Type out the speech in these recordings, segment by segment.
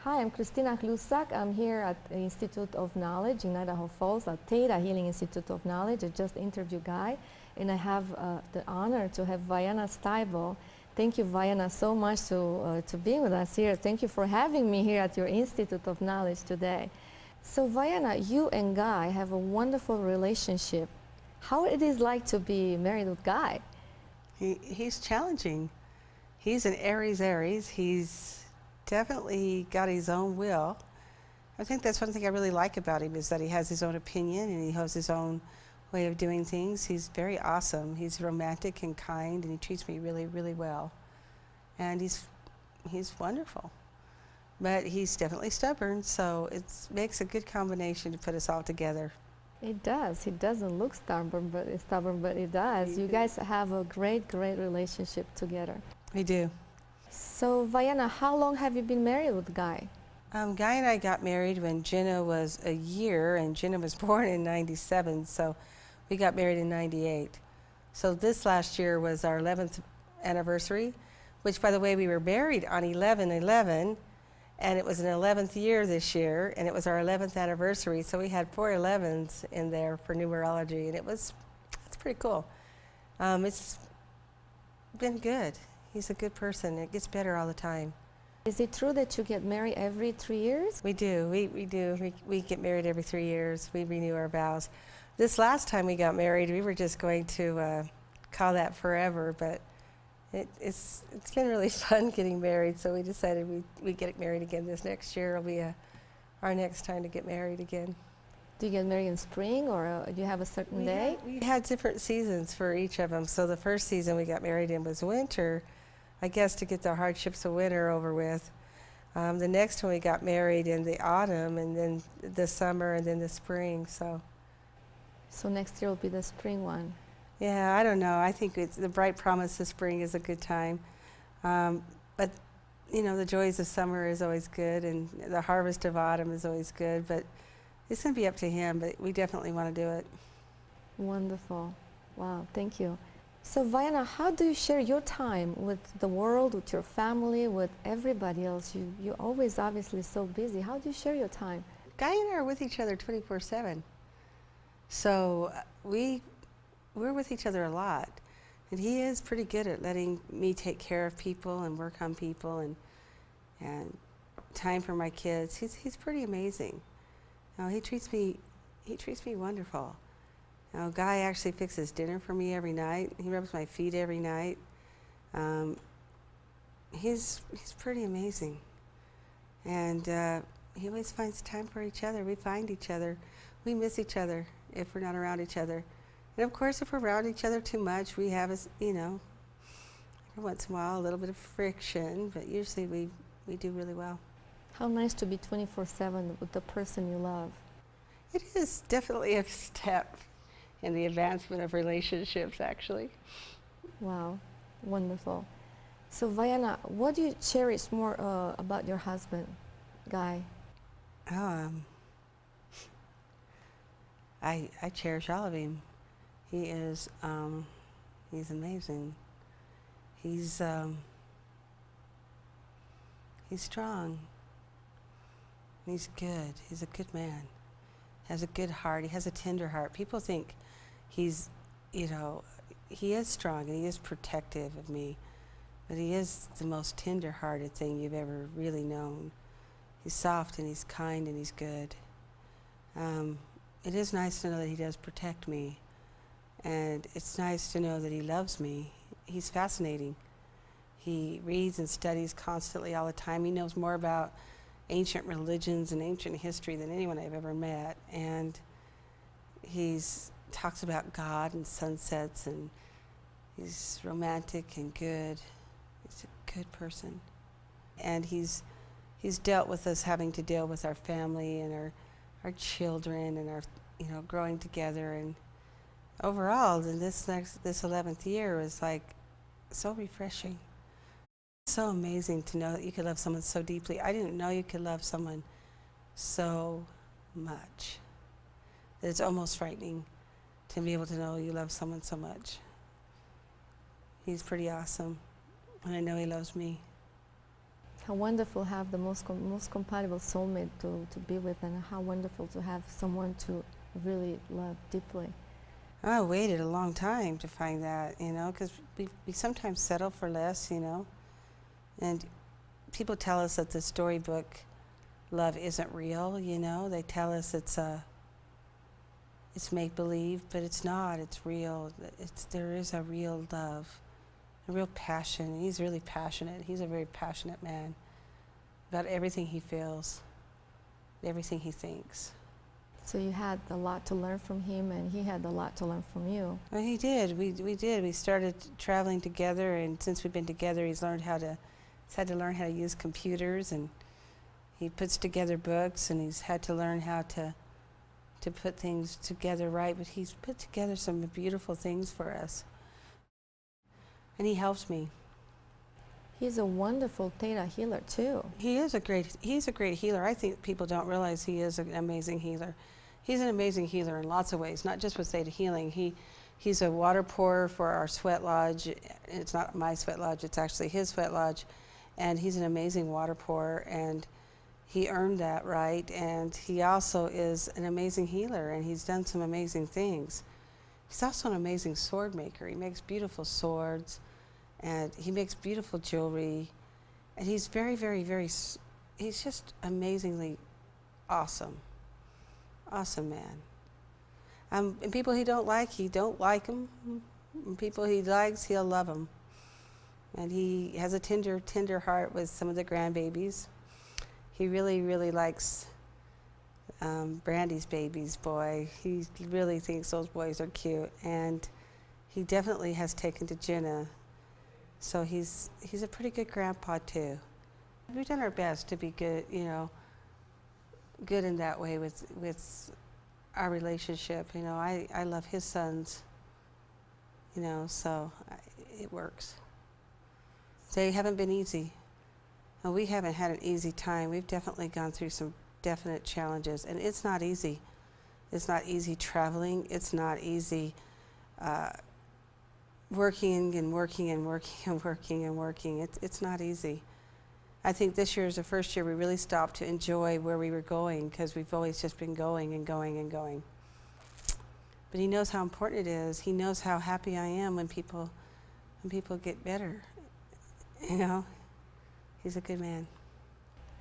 Hi, I'm Cristina Hlusak. I'm here at the Institute of Knowledge in Idaho Falls, at Theta Healing Institute of Knowledge. I just interviewed Guy, and I have the honor to have Vianna Stibal. Thank you, Vianna, so much to being with us here. Thank you for having me here at your Institute of Knowledge today. So, Vianna, you and Guy have a wonderful relationship. How it is like to be married with Guy? He's challenging. He's an Aries. He's definitely got his own will. I think that's one thing I really like about him, is that he has his own opinion and he has his own way of doing things. He's very awesome. He's romantic and kind, and he treats me really, really well. And he's wonderful. But he's definitely stubborn, so it makes a good combination to put us all together. It does. He doesn't look stubborn, but it does. You guys have a great, great relationship together. We do. So, Vianna, how long have you been married with Guy? Guy and I got married when Jenna was a year, and Jenna was born in '97, so we got married in '98. So this last year was our 11th anniversary, which, by the way, we were married on 11/11, and it was an 11th year this year, and it was our 11th anniversary, so we had 4 11s in there for numerology, and it's pretty cool. It's been good. He's a good person. It gets better all the time. Is it true that you get married every 3 years? We do. We do. We get married every 3 years. We renew our vows. This last time we got married, we were just going to call that forever, but it's been really fun getting married, so we decided we'd get married again this next year. It'll be our next time to get married again. Do you get married in spring, or do you have a certain day? We had different seasons for each of them. So the first season we got married in was winter, I guess, to get the hardships of winter over with. The next one we got married in the autumn, and then the summer, and then the spring. So next year will be the spring one. Yeah, I don't know. I think the bright promise of spring is a good time. But, you know, the joys of summer is always good, and the harvest of autumn is always good. But it's going to be up to him, but we definitely want to do it. Wonderful. Wow, thank you. So, Vianna, how do you share your time with the world, with your family, with everybody else? You're always obviously so busy. How do you share your time? Guy and I are with each other 24/7. So we're with each other a lot. And he is pretty good at letting me take care of people and work on people, and time for my kids. He's pretty amazing. He treats me wonderful. Guy actually fixes dinner for me every night. He rubs my feet every night. He's pretty amazing. And he always finds time for each other. We find each other. We miss each other if we're not around each other. And of course, if we're around each other too much, we have, every once in a while, a little bit of friction, but usually we do really well. How nice to be 24/7 with the person you love. It is definitely a step in the advancement of relationships, actually. Wow, wonderful. So, Vianna, what do you cherish more about your husband, Guy? I cherish all of him. He is, he's amazing. He's strong. He's good. He's a good man. Has a good heart. He has a tender heart. People think he's, he is strong and he is protective of me, but he is the most tender-hearted thing you've ever really known. He's soft and he's kind and he's good. It is nice to know that he does protect me, and it's nice to know that he loves me. He's fascinating. He reads and studies constantly all the time. He knows more about ancient religions and ancient history than anyone I've ever met, and he talks about God and sunsets, and he's romantic and good. He's a good person, and he's dealt with us having to deal with our family and our children and our growing together, and overall in this 11th year was like so refreshing. So amazing to know that you could love someone so deeply. I didn't know you could love someone so much. That it's almost frightening to be able to know you love someone so much. He's pretty awesome, and I know he loves me. How wonderful to have the most compatible soulmate to be with, and how wonderful to have someone to really love deeply. I waited a long time to find that, you know, because we sometimes settle for less, you know. And people tell us that the storybook love isn't real, you know. They tell us it's make-believe, but it's not. It's real. There is a real love, a real passion. He's really passionate. He's a very passionate man about everything he feels, everything he thinks. So you had a lot to learn from him, and he had a lot to learn from you. Well, he did. We did. We started traveling together, and since we've been together, he's had to learn how to use computers, and he puts together books, and he's had to learn how to put things together right. But he's put together some beautiful things for us, and he helps me. He's a wonderful theta healer too. He's a great healer. I think people don't realize he is an amazing healer. He's an amazing healer in lots of ways, not just with theta healing. He's a water pourer for our sweat lodge. It's not my sweat lodge, it's actually his sweat lodge. And he's an amazing water pourer, and he earned that right. And he also is an amazing healer, and he's done some amazing things. He's also an amazing sword maker. He makes beautiful swords, and he makes beautiful jewelry. And he's very, very, he's just amazingly awesome. Awesome man. And people he don't like him. And people he likes, he'll love them. And he has a tender heart with some of the grandbabies. He really, really likes Brandy's babies, boy. He really thinks those boys are cute. And he definitely has taken to Jenna. So he's a pretty good grandpa too. We've done our best to be good, you know, good in that way with our relationship. You know, I love his sons, you know, so it works. They haven't been easy. And we haven't had an easy time. We've definitely gone through some definite challenges, and it's not easy. It's not easy traveling. It's not easy working and working and working and working and working. It's not easy. I think this year is the first year we really stopped to enjoy where we were going, because we've always just been going and going and going. But he knows how important it is. He knows how happy I am when people get better. You know, he's a good man.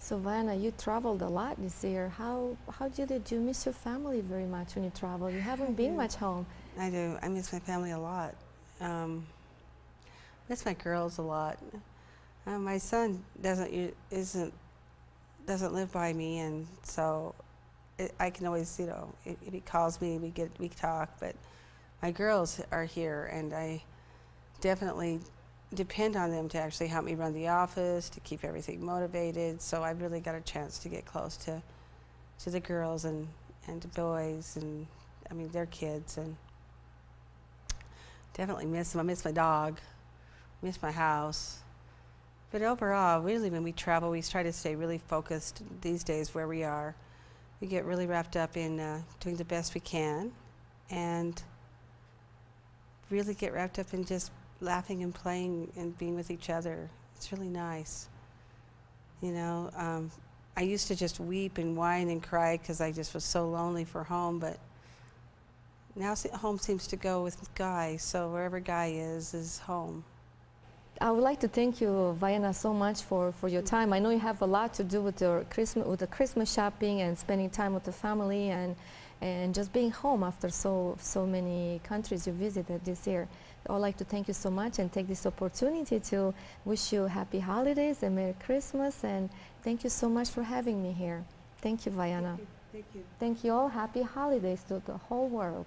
So Vianna, you traveled a lot this year. How did you miss your family very much when you travel? You haven't been much home. I do. I miss my family a lot. Miss my girls a lot. My son doesn't live by me, and so I can always, you know, if he calls me, we talk. But my girls are here, and I definitely depend on them to actually help me run the office, to keep everything motivated. So I've really got a chance to get close to the girls and the boys, and I mean, they're kids, and definitely miss them. I miss my dog, miss my house. But overall, really, when we travel, we try to stay really focused these days where we are. We get really wrapped up in doing the best we can, and really get wrapped up in just laughing and playing and being with each other. It's really nice. You know, I used to just weep and whine and cry because I just was so lonely for home, but now home seems to go with Guy, so wherever Guy is home. I would like to thank you, Vianna, so much for your time. I know you have a lot to do with the Christmas shopping and spending time with the family, and just being home after so many countries you visited this year. I would like to thank you so much and take this opportunity to wish you happy holidays and Merry Christmas, and thank you so much for having me here. Thank you, Vianna. Thank you. Thank you all. Happy holidays to the whole world.